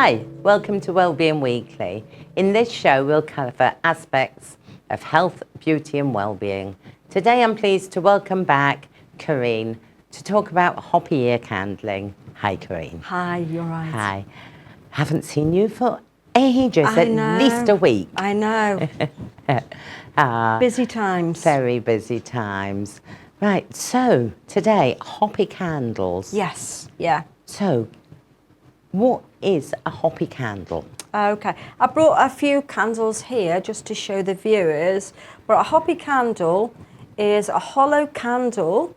Hi, welcome to Wellbeing Weekly. In this show, we'll cover aspects of health, beauty and well-being. Today, I'm pleased to welcome back Corrine to talk about Hopi ear candling. Hi, Corrine. Hi, you're right. Hi. Haven't seen you for ages, at least a week. I know. Busy times. Very busy times. Right, so today, Hopi candles. Yes, yeah. So, what is a Hopi candle? Okay, I brought a few candles here just to show the viewers, but a Hopi candle is a hollow candle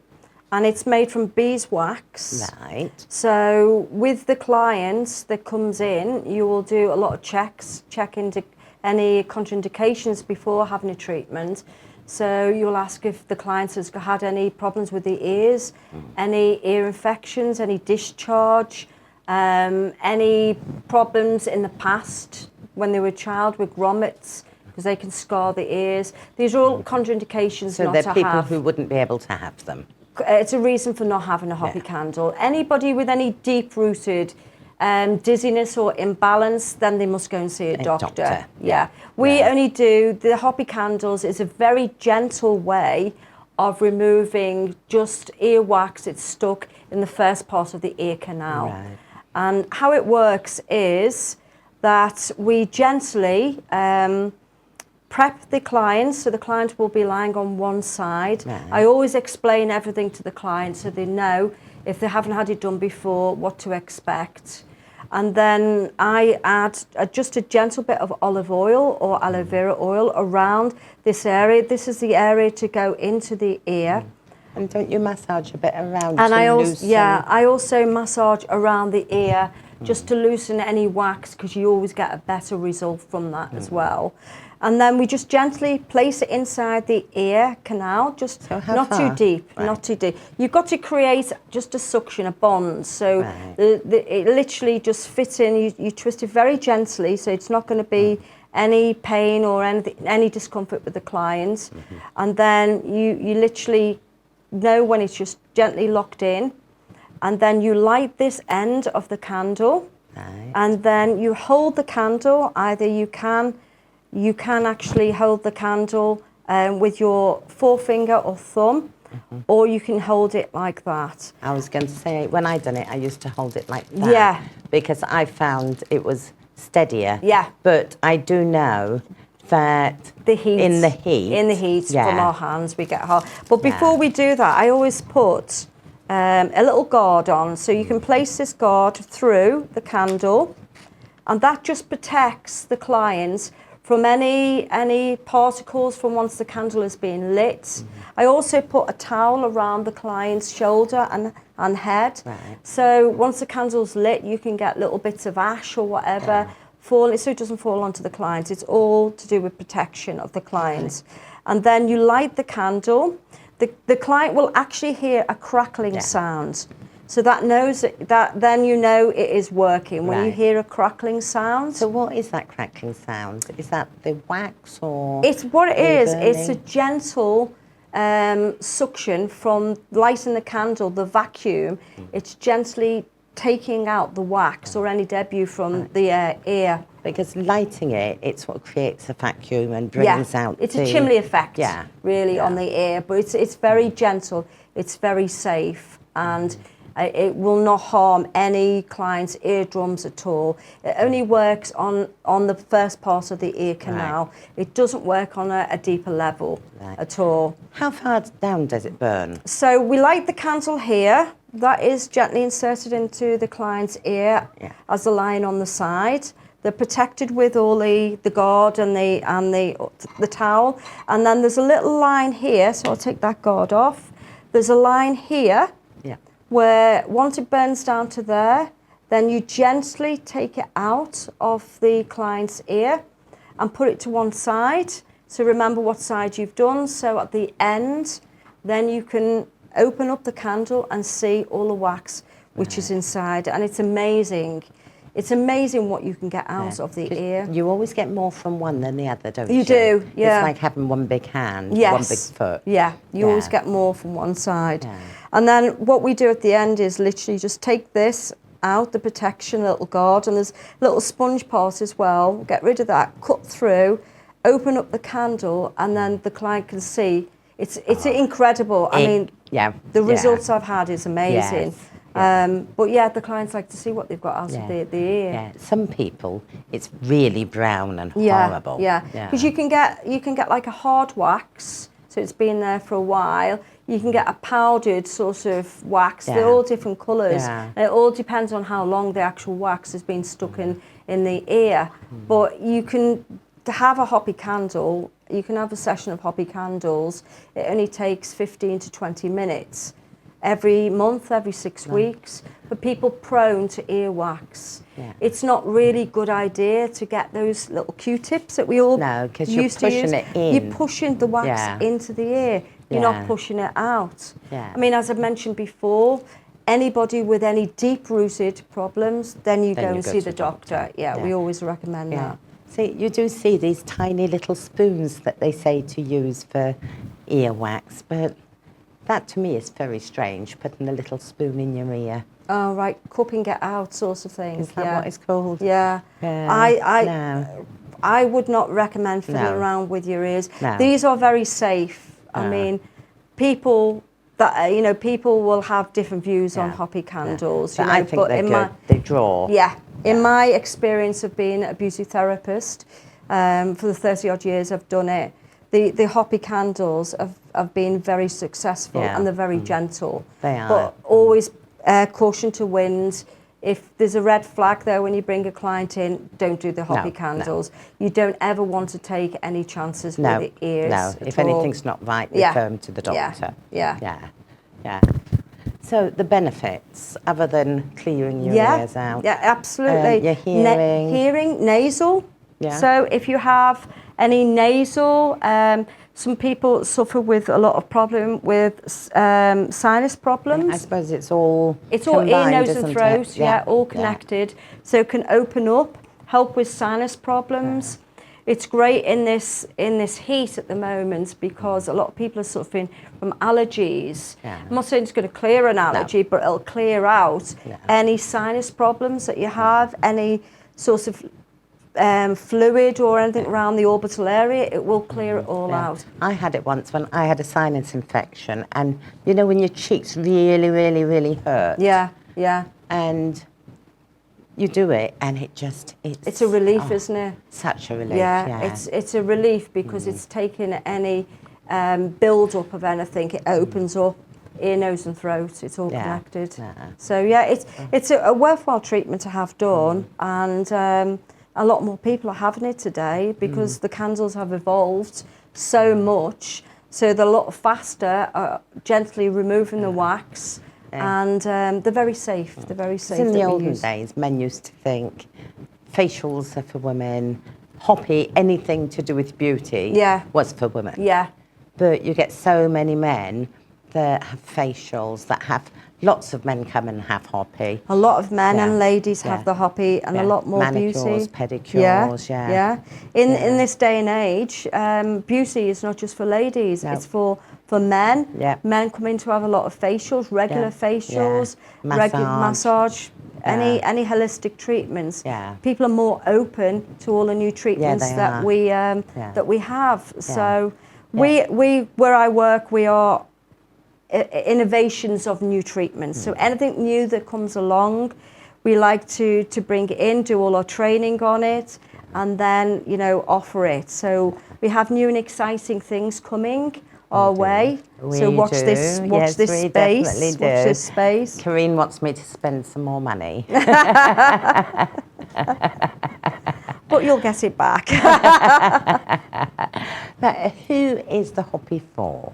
and it's made from beeswax. Right. So with the clients that comes in, you will do a lot of checks, check into any contraindications before having a treatment. So you'll ask if the client has had any problems with the ears, any ear infections, any discharge, any problems in the past when they were a child with grommets, because they can scar the ears. These are all contraindications So not they're to people have. who wouldn't be able to have them. It's a reason for not having a Hopi candle. Anybody with any deep-rooted dizziness or imbalance, then they must go and see a doctor. Yeah. We only do, the Hopi candles is a very gentle way of removing just earwax. It's stuck in the first part of the ear canal. Right. And how it works is that we gently prep the client, so the client will be lying on one side. Right. I always explain everything to the client so they know, if they haven't had it done before, what to expect. And then I add just a gentle bit of olive oil or aloe vera oil around this area. This is the area to go into the ear. And don't you massage a bit around And to I also, loosen? I also massage around the ear just to loosen any wax, because you always get a better result from that as well. And then we just gently place it inside the ear canal, just not too deep, not too deep. You've got to create just a suction, a bond. So it literally just fits in. You twist it very gently, so it's not going to be any pain or any discomfort with the client. And then you literally know when it's just gently locked in. And then you light this end of the candle. Right. And then you hold the candle. Either you can actually hold the candle with your forefinger or thumb, or you can hold it like that. I was going to say, when I done it, I used to hold it like that. Yeah. Because I found it was steadier. Yeah. But I do know that in the heat from our hands we get hot. But before we do that, I always put a little guard on. So you can place this guard through the candle, and that just protects the clients from any particles from once the candle has been lit. I also put a towel around the client's shoulder and head. Right. So once the candle's lit, you can get little bits of ash or whatever falling, so it doesn't fall onto the client. It's all to do with protection of the clients. And then you light the candle. The client will actually hear a crackling sound. So that knows that then you know it is working when you hear a crackling sound. So what is that crackling sound? Is that the wax or? It's what it is. burning? It's a gentle suction from lighting the candle, the vacuum. It's gently taking out the wax or any debris from the ear. Because lighting it, it's what creates a vacuum and brings out it's a chimney effect, really, on the ear. But it's very gentle. It's very safe, and it will not harm any client's eardrums at all. It only works on the first part of the ear canal. It doesn't work on a deeper level at all. How far down does it burn? So we light the candle here. That is gently inserted into the client's ear as they're lying on the side. They're protected with all the guard and the towel. And then there's a little line here, so I'll take that guard off. There's a line here where once it burns down to there, then you gently take it out of the client's ear and put it to one side. So remember what side you've done. So at the end, then you can open up the candle and see all the wax which is inside. And it's amazing. It's amazing what you can get out of the ear. You always get more from one than the other, don't you? You do, yeah. It's like having one big hand, one big foot. Yeah, you always get more from one side. And then what we do at the end is literally just take this out the protection, little guard, and there's little sponge part as well. Get rid of that, cut through, open up the candle, and then the client can see. It's incredible. I mean, the results I've had is amazing. Yes. But yeah, the clients like to see what they've got out of the ear. Yeah, some people, it's really brown and horrible. Yeah, because you can get like a hard wax, so it's been there for a while. You can get a powdered sort of wax. They're all different colours. And it all depends on how long the actual wax has been stuck in the ear. But you can have a Hopi candle. You can have a session of Hopi candles. It only takes 15 to 20 minutes. Every month, every 6 weeks, for people prone to earwax. It's not really good idea to get those little Q-tips that we all used to use. You're pushing the wax into the ear. You're not pushing it out. I mean, as I've mentioned before, anybody with any deep-rooted problems, then you go and see the doctor. We always recommend that. See, you do see these tiny little spoons that they say to use for earwax, but that to me is very strange, putting a little spoon in your ear. Oh, right, cupping it out sort of thing. Is that what it's called? Yeah. I would not recommend fiddling around with your ears. These are very safe. I mean, people will have different views on Hopi candles. But I think they're good. They draw. In my experience of being a beauty therapist, for the 30-odd years I've done it, the Hopi candles have been very successful and they're very gentle. They are. But always caution to wind. If there's a red flag there when you bring a client in, don't do the Hopi candles. You don't ever want to take any chances with the ears. No, if anything's not right, refer them to the doctor. Yeah. So the benefits, other than clearing your ears out? Yeah, absolutely. Your hearing? Hearing, nasal. Yeah. So if you have any nasal, some people suffer with a lot of problem with sinus problems. I suppose it's all ear, nose and throat, all connected. So it can open up, help with sinus problems. It's great in this heat at the moment because a lot of people are suffering from allergies. I'm not saying it's going to clear an allergy, but it'll clear out any sinus problems that you have, any sort of fluid or anything around the orbital area. It will clear it all out. I had it once when I had a sinus infection, and you know when your cheeks really, really, really hurt. And you do it, and it's a relief, isn't it? Such a relief. It's a relief because it's taking any build up of anything. It opens up ear, nose and throat. It's all connected. So it's a worthwhile treatment to have done, and a lot more people are having it today because the candles have evolved so much, so they're a lot faster, gently removing the wax. And they're very safe. They're very safe. In the olden days, men used to think facials are for women, Hopi, anything to do with beauty was for women. But you get so many men that have facials, that have lots of men come and have Hopi. A lot of men and ladies have the Hopi, and a lot more manicures, pedicures, In this day and age, beauty is not just for ladies, it's for men. Men come in to have a lot of facials, regular facials, regular massage, any holistic treatments. People are more open to all the new treatments that we have. So where I work, we are innovations of new treatments. So anything new that comes along, we like to bring it in, do all our training on it, and then offer it. So we have new and exciting things coming our way. So watch this space. Karine wants me to spend some more money. But you'll get it back. But who is the Hopi for?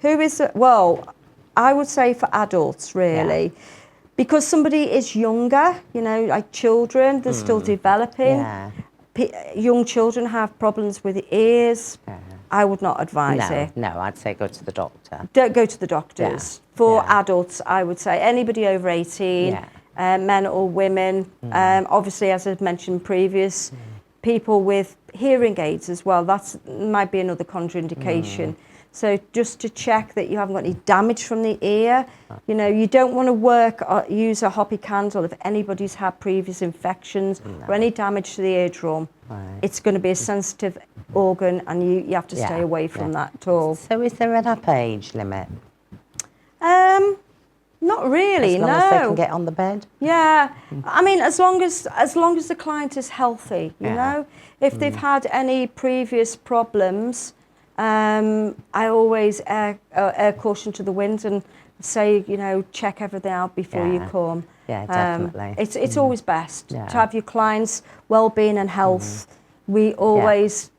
Who is it? Well, I would say for adults, really. Because somebody is younger, like children, they're still developing. Young children have problems with the ears. I would not advise it. No, I'd say go to the doctor. Don't go to the doctors. For adults, I would say anybody over 18, men or women. Obviously, as I've mentioned previous, people with hearing aids as well. That might be another contraindication. So just to check that you haven't got any damage from the ear. You know, you don't want to work or use a Hopi candle if anybody's had previous infections or any damage to the eardrum. Right. It's going to be a sensitive organ, and you have to stay away from that at all. So is there an up age limit? Not really, As long as they can get on the bed? Yeah, I mean, as long as the client is healthy, you know. If they've had any previous problems, I always air caution to the wind and say, you know, check everything out before you come. Yeah, definitely. It's always best to have your clients' well-being and health. We always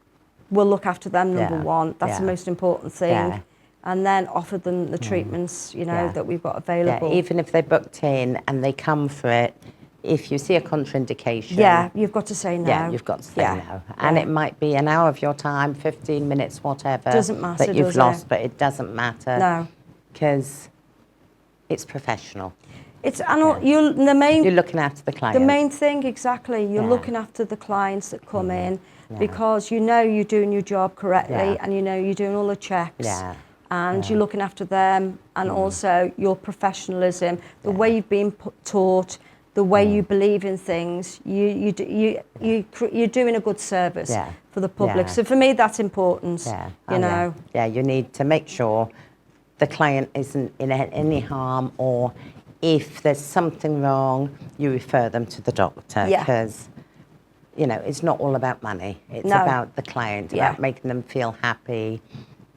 will look after them, number one. That's the most important thing. Yeah. And then offer them the treatments, you know, that we've got available. Yeah, even if they're booked in and they come for it, if you see a contraindication... Yeah, you've got to say no. Yeah, you've got to say no. And it might be an hour of your time, 15 minutes, whatever. Doesn't matter, that you've does lost, it? but it doesn't matter. No. Because it's professional. It's you're looking after the client. The main thing, exactly. You're looking after the clients that come in because you know you're doing your job correctly and you know you're doing all the checks. Yeah. And you're looking after them, and also your professionalism, the way you've been taught, the way you believe in things. You're doing a good service for the public. So for me, that's important. Yeah. You know. Yeah, you need to make sure the client isn't in any harm, or if there's something wrong, you refer them to the doctor. Yeah. Because, you know, it's not all about money. It's about the client, about making them feel happy,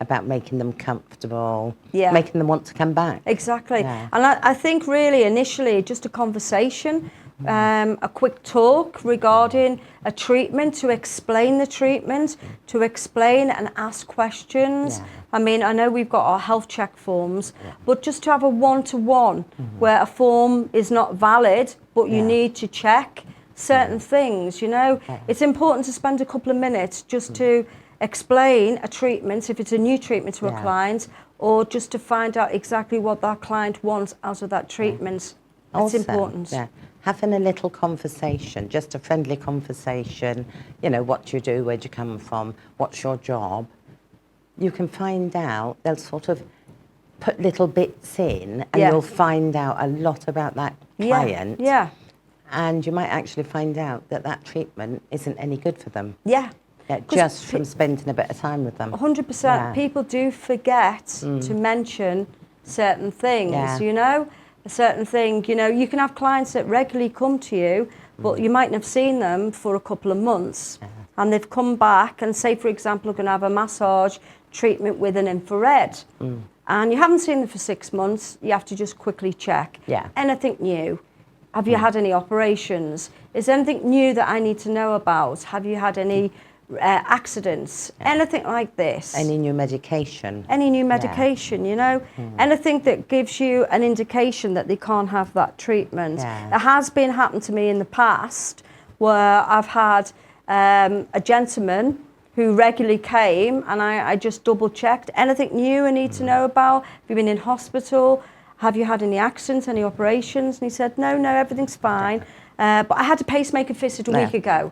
about making them comfortable, making them want to come back. Exactly. And I think really initially just a conversation, a quick talk regarding a treatment, to explain the treatment, to explain and ask questions. I mean, I know we've got our health check forms, but just to have a one-to-one where a form is not valid, but you need to check certain things, you know. It's important to spend a couple of minutes just to explain a treatment, if it's a new treatment to a client, or just to find out exactly what that client wants out of that treatment. That's important. Yeah. Having a little conversation, just a friendly conversation, you know, what do you do, where do you come from, what's your job, you can find out. They'll sort of put little bits in, and you'll find out a lot about that client. Yeah. And you might actually find out that that treatment isn't any good for them. Yeah. Just from spending a bit of time with them. 100%. People do forget to mention certain things, you know. A certain thing, you know, you can have clients that regularly come to you, but you mightn't have seen them for a couple of months. And they've come back and say, for example, we're going to have a massage treatment with an infrared. And you haven't seen them for 6 months, you have to just quickly check. Anything new? Have you had any operations? Is there anything new that I need to know about? Have you had any accidents, anything like this? Any new medication? Any new medication, you know? Anything that gives you an indication that they can't have that treatment. It has been happened to me in the past where I've had a gentleman who regularly came, and I just double checked. Anything new I need to know about? Have you been in hospital? Have you had any accidents, any operations? And he said, no, everything's fine. But I had a pacemaker fitted a week ago.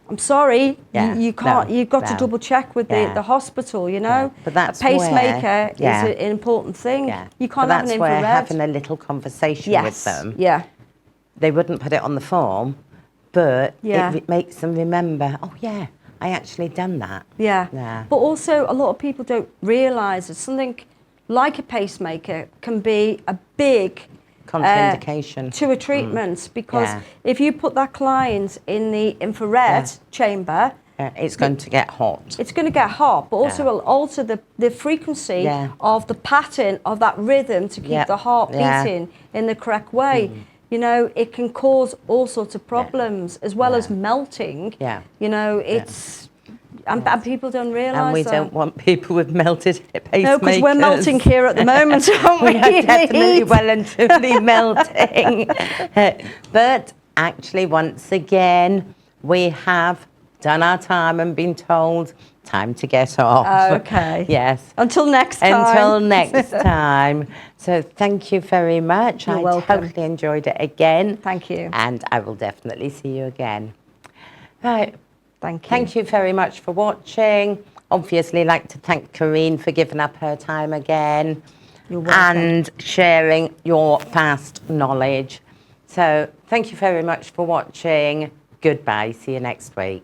I'm sorry, you can't. You've got to double check with the hospital, you know. But that's a pacemaker is an important thing. You can't have an infrared. That's where having a little conversation with them. They wouldn't put it on the form, but it makes them remember. Oh yeah, I actually done that. But also, a lot of people don't realise that something like a pacemaker can be a big contraindication to a treatment, because if you put that client in the infrared chamber, it's going to get hot. It's going to get hot, but also will alter the frequency of the pattern of that rhythm to keep the heart beating in the correct way. You know, it can cause all sorts of problems as well as melting. You know, it's... And people don't realise that. And we don't want people with melted pacemakers. No, because we're melting here at the moment, aren't we? We are definitely well and truly melting. But actually, once again, we have done our time and been told time to get off. Okay. Yes. Until next time. Until next time. So thank you very much. You're welcome. Totally enjoyed it again. Thank you. And I will definitely see you again. Right. Thank you. Thank you very much for watching. obviously like to thank Corrine for giving up her time again. You're welcome. And sharing your vast knowledge. So thank you very much for watching. Goodbye. See you next week.